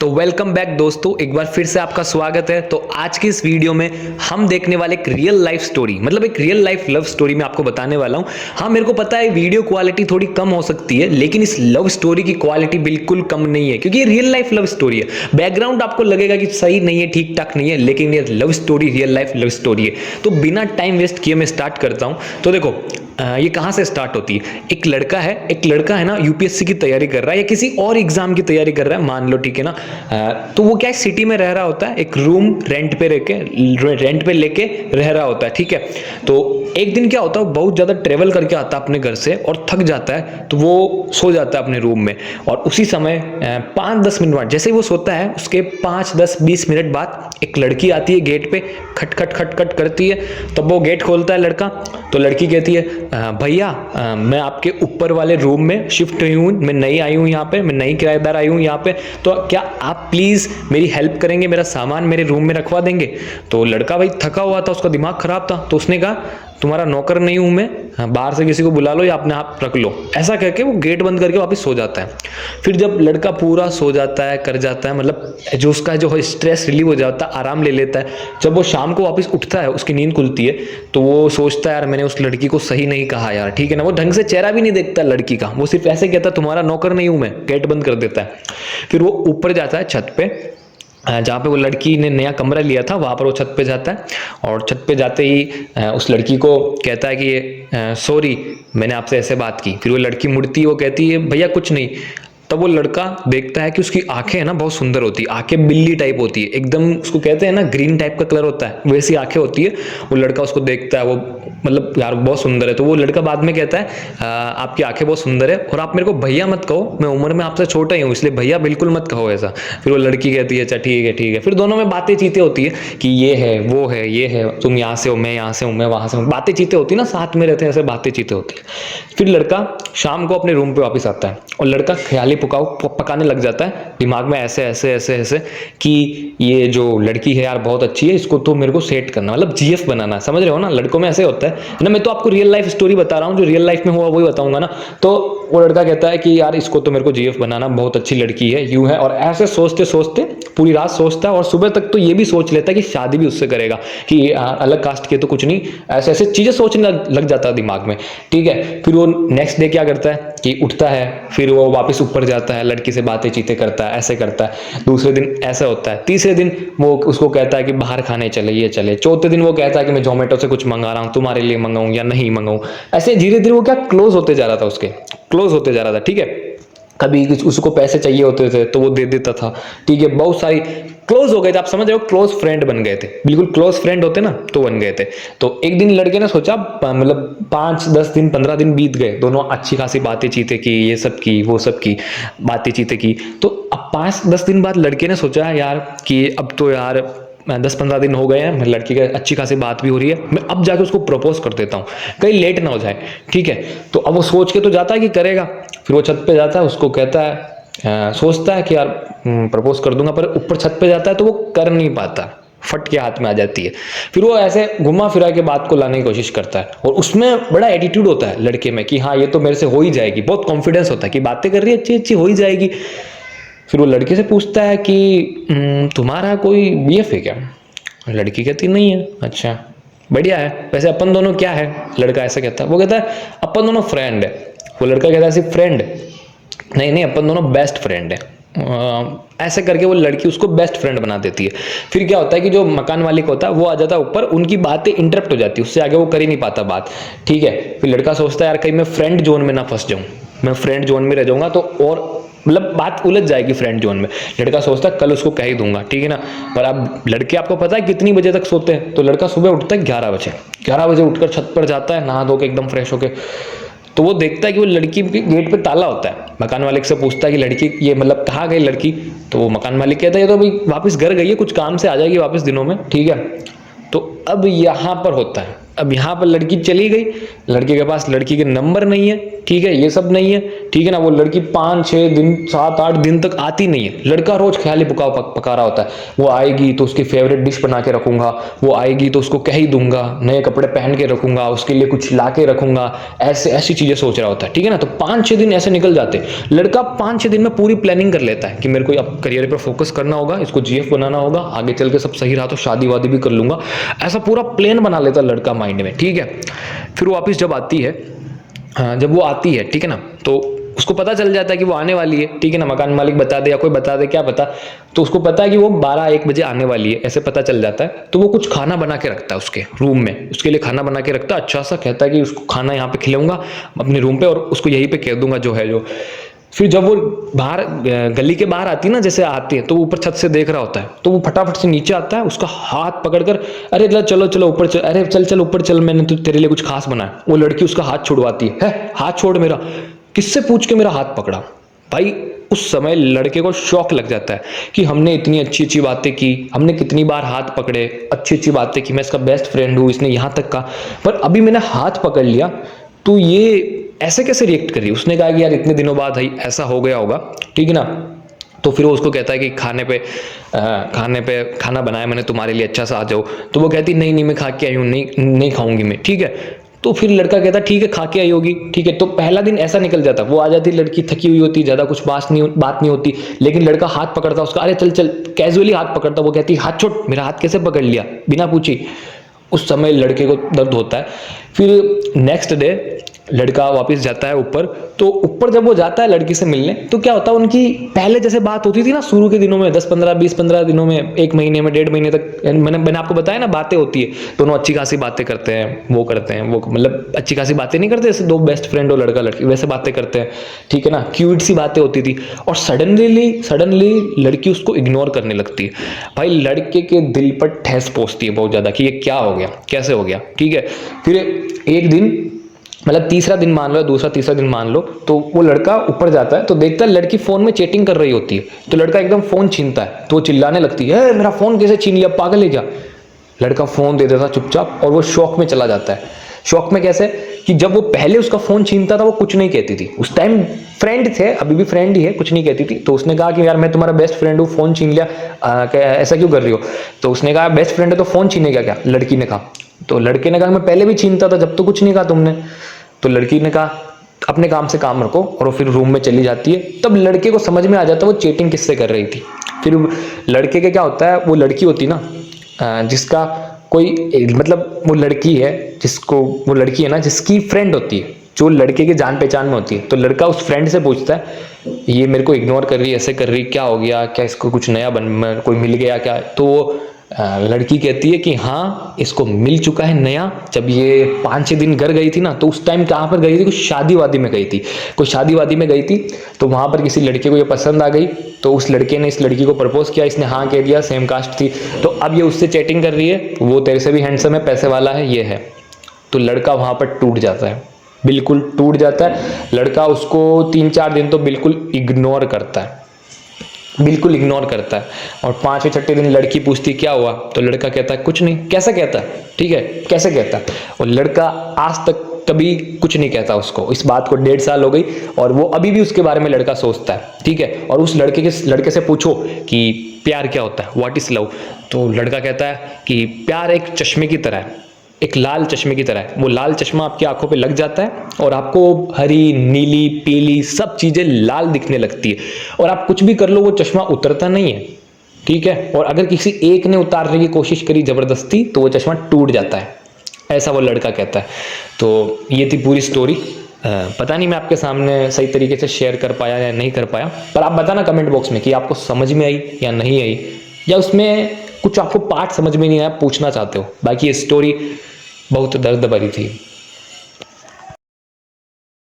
तो welcome back दोस्तों, एक बार फिर से आपका स्वागत है। तो आज की इस वीडियो में हम देखने वाले एक रियल लाइफ स्टोरी, मतलब एक रियल लाइफ लव स्टोरी मैं आपको बताने वाला हूं। हाँ, मेरे को पता है वीडियो क्वालिटी थोड़ी कम हो सकती है, लेकिन इस लव स्टोरी की क्वालिटी बिल्कुल कम नहीं है, क्योंकि ये रियल लाइफ लव स्टोरी है। बैकग्राउंड आपको लगेगा कि सही नहीं है, ठीक ठाक नहीं है, लेकिन ये love story real life love story है। तो बिना टाइम वेस्ट किए मैं स्टार्ट करता हूं। तो देखो, ये कहाँ से स्टार्ट होती है। एक लड़का है ना, यूपीएससी की तैयारी कर रहा है या किसी और एग्जाम की तैयारी कर रहा है, मान लो, ठीक है ना। तो वो क्या है, सिटी में रह रहा होता है, एक रूम रेंट पे लेके रह रहा होता है, ठीक है। तो एक दिन क्या होता है, बहुत ज्यादा ट्रेवल करके आता है अपने घर से और थक जाता है, तो वो सो जाता है अपने रूम में। और उसी समय 5-10 मिनट बाद, जैसे ही वो सोता है, उसके 5-10-20 मिनट बाद एक लड़की आती है गेट पे, खट खट खट खट करती है। तब वो गेट खोलता है लड़का, तो लड़की कहती है, भैया मैं आपके ऊपर वाले रूम में शिफ्ट हुई हूँ, मैं नई आई हूँ यहाँ पे, मैं नई किराएदार आई हूँ यहाँ पे, तो क्या आप प्लीज मेरी हेल्प करेंगे, मेरा सामान मेरे रूम में रखवा देंगे। तो लड़का भाई थका हुआ था, उसका दिमाग खराब था, तो उसने कहा, तुम्हारा नौकर नहीं हूं मैं, बाहर से किसी को बुला लो या अपने आप रख लो। ऐसा कहकर वो गेट बंद करके वापस सो जाता है। फिर जब लड़का पूरा सो जाता है, कर जाता है, मतलब जो उसका जो स्ट्रेस रिलीव हो जाता है, आराम ले लेता है, जब वो शाम को वापस उठता है, उसकी नींद खुलती है, तो वो सोचता है, यार मैंने उस लड़की को सही नहीं कहा यार, ठीक है ना। वो ढंग से चेहरा भी नहीं देखता लड़की का, वो सिर्फ ऐसे कहता है, तुम्हारा नौकर नहीं हूं मैं, गेट बंद कर देता है। फिर वो ऊपर जाता है छत पे, जहाँ पे वो लड़की ने नया कमरा लिया था, वहाँ पर वो छत पे जाता है। और छत पे जाते ही उस लड़की को कहता है कि सॉरी, मैंने आपसे ऐसे बात की। फिर वो लड़की मुड़ती है, वो कहती है, भैया कुछ नहीं। तब वो लड़का देखता है कि उसकी आंखें है ना बहुत सुंदर होती है, आंखें बिल्ली टाइप होती है, एकदम उसको कहते हैं ना ग्रीन टाइप का कलर होता है, वैसी आंखें होती है। वो लड़का उसको देखता है, वो मतलब यार बहुत सुंदर है। तो वो लड़का बाद में कहता है, आपकी आंखें बहुत सुंदर है, और आप मेरे को भैया मत कहो, मैं उम्र में आपसे छोटा ही हूँ, इसलिए भैया बिल्कुल मत कहो ऐसा। फिर वो लड़की कहती है, अच्छा ठीक है ठीक है। फिर दोनों में बातें चीतें होती है कि ये है वो है ये है, तुम यहाँ से हो मैं यहाँ से हूँ, मैं वहां से हूँ, बातें चीतें होती है ना, साथ में रहते हैं ऐसे बातें चीतें होती है। फिर लड़का शाम को अपने रूम पे वापस आता है और लड़का ख्याली पकाने लग जाता है दिमाग में, ऐसे ऐसे ऐसे ऐसे कि ये जो लड़की है यार बहुत अच्छी है, इसको तो मेरे को सेट करना, मतलब जीएफ बनाना, समझ रहे हो ना, लड़कों में ऐसे होता है ना। मैं तो आपको रियल लाइफ स्टोरी बता रहा हूँ, जो रियल लाइफ में हुआ वही बताऊंगा ना। तो वो लड़का कहता है कि यार इसको तो मेरे को जीएफ बनाना, बहुत अच्छी लड़की है, यूं है, और ऐसे सोचते सोचते पूरी रात सोचता है, और सुबह तक तो ये भी सोच लेता है कि शादी भी उससे करेगा, कि अलग कास्ट की तो कुछ नहीं, ऐसे ऐसे चीजें सोचने लग जाता है दिमाग में, ठीक है। फिर वो नेक्स्ट डे क्या करता है कि उठता है, फिर वो वापस ऊपर जाता है, लड़की से बातें चीतें करता है, ऐसे करता है। दूसरे दिन ऐसा होता है, तीसरे दिन वो उसको कहता है कि बाहर खाने चले, ये चले। चौथे दिन वो कहता है कि मैं जोमेटो से कुछ मंगा रहा हूँ, तुम्हारे लिए मंगाऊं या नहीं मंगाऊं। ऐसे धीरे धीरे वो क्या क्लोज होते जा रहा था, उसके क्लोज होते जा रहा था, ठीक है। कभी उसको पैसे चाहिए होते थे तो वो दे देता था, ठीक है। बहुत सारी क्लोज हो गए थे, आप समझ रहे हो, क्लोज फ्रेंड बन गए थे, बिल्कुल क्लोज फ्रेंड होते ना, तो बन गए थे। तो एक दिन लड़के ने सोचा, मतलब 5-10 दिन 15 दिन बीत गए, दोनों अच्छी खासी बातें चीतें की, ये सब की वो सब की, बातें चीतें की। तो अब 5-10 दिन बाद लड़के ने सोचा यार कि अब तो यार 10-15 दिन हो गए हैं, लड़की का अच्छी खासी बात भी हो रही है, मैं अब जाके उसको प्रपोज कर देता हूँ, कहीं लेट ना हो जाए, ठीक है। तो अब वो सोच के तो जाता है कि करेगा। फिर वो छत पे जाता है, उसको कहता है, सोचता है कि यार प्रपोज कर दूंगा, पर ऊपर छत पे जाता है तो वो कर नहीं पाता, फट के हाथ में आ जाती है। फिर वो ऐसे घुमा फिरा के बात को लाने की कोशिश करता है, और उसमें बड़ा एटीट्यूड होता है लड़के में कि हाँ ये तो मेरे से हो ही जाएगी, बहुत कॉन्फिडेंस होता है कि बातें कर रही है, अच्छी अच्छी हो ही जाएगी। फिर वो लड़के से पूछता है कि तुम्हारा कोई बीएफ है क्या। लड़की कहती नहीं है। अच्छा बढ़िया है, वैसे अपन दोनों क्या है, लड़का ऐसा कहता है। वो कहता है अपन दोनों फ्रेंड है। वो लड़का कहता है सिर्फ फ्रेंड, नहीं नहीं अपन दोनों बेस्ट फ्रेंड है। ऐसे करके वो लड़की उसको बेस्ट फ्रेंड बना देती है। फिर क्या होता है कि जो मकान मालिक होता है वो आ जाता है ऊपर, उनकी बातें इंटरप्ट हो जाती है, उससे आगे वो कर ही नहीं पाता बात, ठीक है। फिर लड़का सोचता है यार कहीं मैं फ्रेंड जोन में ना फंस जाऊं, मैं फ्रेंड जोन में रह जाऊंगा तो और मतलब बात उलझ जाएगी फ्रेंड जोन में। लड़का सोचता है कल उसको कह ही दूंगा, ठीक है ना। पर अब लड़के आपको पता है कितनी बजे तक सोते हैं, तो लड़का सुबह उठता है 11 बजे। 11 बजे उठकर छत पर जाता है, नहा धो के एकदम फ्रेश होके। तो वो देखता है कि वो लड़की के गेट पे ताला होता है। मकान मालिक से पूछता है कि लड़की ये मतलब कहाँ गई लड़की। तो वो मकान मालिक कहता है ये तो भाई वापस घर गई है, कुछ काम से आ जाएगी वापस दिनों में, ठीक है। तो अब यहाँ पर होता है अब यहाँ पर लड़की चली गई, लड़के के पास लड़की के नंबर नहीं है, ठीक है, ये सब नहीं है, ठीक है ना। वो लड़की 5-6 दिन 7-8 दिन तक आती नहीं है। लड़का रोज ख्याली पका रहा होता है, वो आएगी तो उसकी फेवरेट डिश बना के रखूंगा, वो आएगी तो उसको कह ही दूंगा, नए कपड़े पहन के रखूंगा, उसके लिए कुछ ला के रखूंगा, ऐसे ऐसी चीजें सोच रहा होता है, ठीक है ना। तो 5-6 दिन ऐसे निकल जाते। लड़का 5-6 दिन में पूरी प्लानिंग कर लेता है कि मेरे को अब करियर पर फोकस करना होगा, इसको जीएफ बनाना होगा, आगे चल के सब सही रहा तो शादी वादी भी कर लूंगा, ऐसा पूरा प्लान बना लेता है लड़का माइंड में, ठीक है। फिर वापस जब आती है, जब वो आती है, ठीक है ना, तो उसको पता चल जाता है कि वो आने वाली है, ठीक है ना। मकान मालिक बता दे या कोई बता दे, क्या पता, तो उसको पता है कि वो 12-1 बजे आने वाली है, ऐसे पता चल जाता है। तो वो कुछ खाना बना के रखता है उसके रूम में, उसके लिए खाना बना के रखता है अच्छा सा, कहता है कि उसको खाना यहाँ पे खिलाऊंगा अपने रूम पे और उसको यहीं पे कह दूंगा जो है जो। फिर जब वो बाहर गली के बाहर आती है ना, जैसे आती है, तो ऊपर छत से देख रहा होता है, तो वो फटाफट से नीचे आता है, उसका हाथ पकड़कर, अरे चलो चलो ऊपर चल, अरे चल ऊपर चल, मैंने तो तेरे लिए कुछ खास बनाया। वो लड़की उसका हाथ छुड़वाती है, हाथ छोड़ मेरा, किससे पूछ के मेरा हाथ पकड़ा। भाई उस समय लड़के को शौक लग जाता है कि हमने इतनी अच्छी अच्छी बातें की, हमने कितनी बार हाथ पकड़े, अच्छी अच्छी बातें की, मैं इसका बेस्ट फ्रेंड हूँ, इसने यहाँ तक कहा, पर अभी मैंने हाथ पकड़ लिया तो ये ऐसे कैसे रिएक्ट कर रही है। उसने कहा कि यार इतने दिनों बाद भाई ऐसा हो गया होगा, ठीक है ना। तो फिर वो उसको कहता है कि खाने पे खाना बनाया मैंने तुम्हारे लिए, अच्छा सा आ जाओ। तो वो कहती नहीं मैं खा के आई हूँ, नहीं खाऊंगी मैं, ठीक है। तो फिर लड़का कहता ठीक है खा के आई होगी, ठीक है। तो पहला दिन ऐसा निकल जाता, वो आ जाती, लड़की थकी हुई होती, ज्यादा कुछ बात नहीं होती, लेकिन लड़का हाथ पकड़ता उसका, अरे चल कैजुअली हाथ पकड़ता, वो कहती हाथ छोड़, मेरा हाथ कैसे पकड़ लिया बिना पूछी। उस समय लड़के को दर्द होता है। फिर नेक्स्ट डे लड़का वापस जाता है ऊपर, तो ऊपर जब वो जाता है लड़की से मिलने, तो क्या होता है, उनकी पहले जैसे बात होती थी ना शुरू के दिनों में, 10-15-20-15 दिनों में, 1 महीने में, 1.5 महीने तक, मैंने आपको बताया ना बातें होती है, दोनों अच्छी खासी बातें करते हैं, वो करते हैं, वो मतलब अच्छी खासी बातें नहीं करते, जैसे दो बेस्ट फ्रेंड हो लड़का लड़की वैसे बातें करते हैं, ठीक है ना, क्यूट सी बातें होती थी। और सडनली लड़की उसको इग्नोर करने लगती है। भाई लड़के के दिल पर ठेस पहुंचती है बहुत ज्यादा कि ये क्या हो गया, कैसे हो गया, ठीक है। फिर एक दिन, मतलब तीसरा दिन मान लो, दूसरा तीसरा दिन मान लो, तो वो लड़का ऊपर जाता है तो देखता है लड़की फोन में चैटिंग कर रही होती है। तो लड़का एकदम फोन छीनता है, तो वो चिल्लाने लगती है मेरा फोन कैसे छीन लिया, पागल है क्या। लड़का फोन दे देता चुपचाप और वो शौक में चला जाता है। शौक में कैसे, कि जब वो पहले उसका फोन छीनता था वो कुछ नहीं कहती थी, उस टाइम फ्रेंड थे, अभी भी फ्रेंड ही है, कुछ नहीं कहती थी। तो उसने कहा कि यार मैं तुम्हारा बेस्ट फ्रेंड हूँ, फोन छीन लिया, ऐसा क्यों कर रही हो। तो उसने कहा बेस्ट फ्रेंड है तो फोन छीनेगा क्या, लड़की ने कहा। तो लड़के ने कहा मैं पहले भी छीनता था, जब तो कुछ नहीं कहा तुमने। तो लड़की ने कहा अपने काम से काम रखो, और वो फिर रूम में चली जाती है। तब लड़के को समझ में आ जाता है वो चैटिंग किससे कर रही थी। फिर लड़के के क्या होता है, वो लड़की होती ना जिसका कोई, मतलब वो लड़की है जिसको, वो लड़की है ना जिसकी फ्रेंड होती है, जो लड़के के जान पहचान में होती है। तो लड़का उस फ्रेंड से पूछता है ये मेरे को इग्नोर कर रही है, ऐसे कर रही, क्या हो गया, क्या इसको कुछ नया कोई मिल गया क्या। तो वो लड़की कहती है कि हाँ इसको मिल चुका है नया। जब ये 5-6 दिन घर गई थी ना, तो उस टाइम कहाँ पर गई थी, कुछ शादी वादी में गई थी, कोई शादी वादी में गई थी। तो वहां पर किसी लड़के को ये पसंद आ गई, तो उस लड़के ने इस लड़की को प्रपोज किया, इसने हाँ कह दिया, सेम कास्ट थी। तो अब ये उससे चैटिंग कर रही है, वो तेरे से भी हैंडसम है, पैसे वाला है, ये है। तो लड़का वहां पर टूट जाता है, बिल्कुल टूट जाता है। लड़का उसको 3-4 दिन तो बिल्कुल इग्नोर करता है, बिल्कुल इग्नोर करता है। और 5वें-6ठे दिन लड़की पूछती क्या हुआ, तो लड़का कहता है कुछ नहीं। कैसे कहता है, ठीक है, कैसे कहता है। और लड़का आज तक कभी कुछ नहीं कहता उसको। इस बात को 1.5 साल हो गई और वो अभी भी उसके बारे में लड़का सोचता है, ठीक है। और उस लड़के से पूछो कि प्यार क्या होता है, व्हाट इज लव। तो लड़का कहता है कि प्यार एक चश्मे की तरह है, एक लाल चश्मे की तरह है। वो लाल चश्मा आपकी आंखों पे लग जाता है और आपको हरी, नीली, पीली सब चीजें लाल दिखने लगती है, और आप कुछ भी कर लो वो चश्मा उतरता नहीं है, ठीक है। और अगर किसी एक ने उतारने की कोशिश करी जबरदस्ती, तो वो चश्मा टूट जाता है, ऐसा वो लड़का कहता है। तो ये थी पूरी स्टोरी। पता नहीं मैं आपके सामने सही तरीके से शेयर कर पाया या नहीं कर पाया, पर आप बताना कमेंट बॉक्स में कि आपको समझ में आई या नहीं आई, या उसमें कुछ आपको पार्ट समझ में नहीं आया, पूछना चाहते हो। बाकी ये स्टोरी बहुत दर्द भरी थी।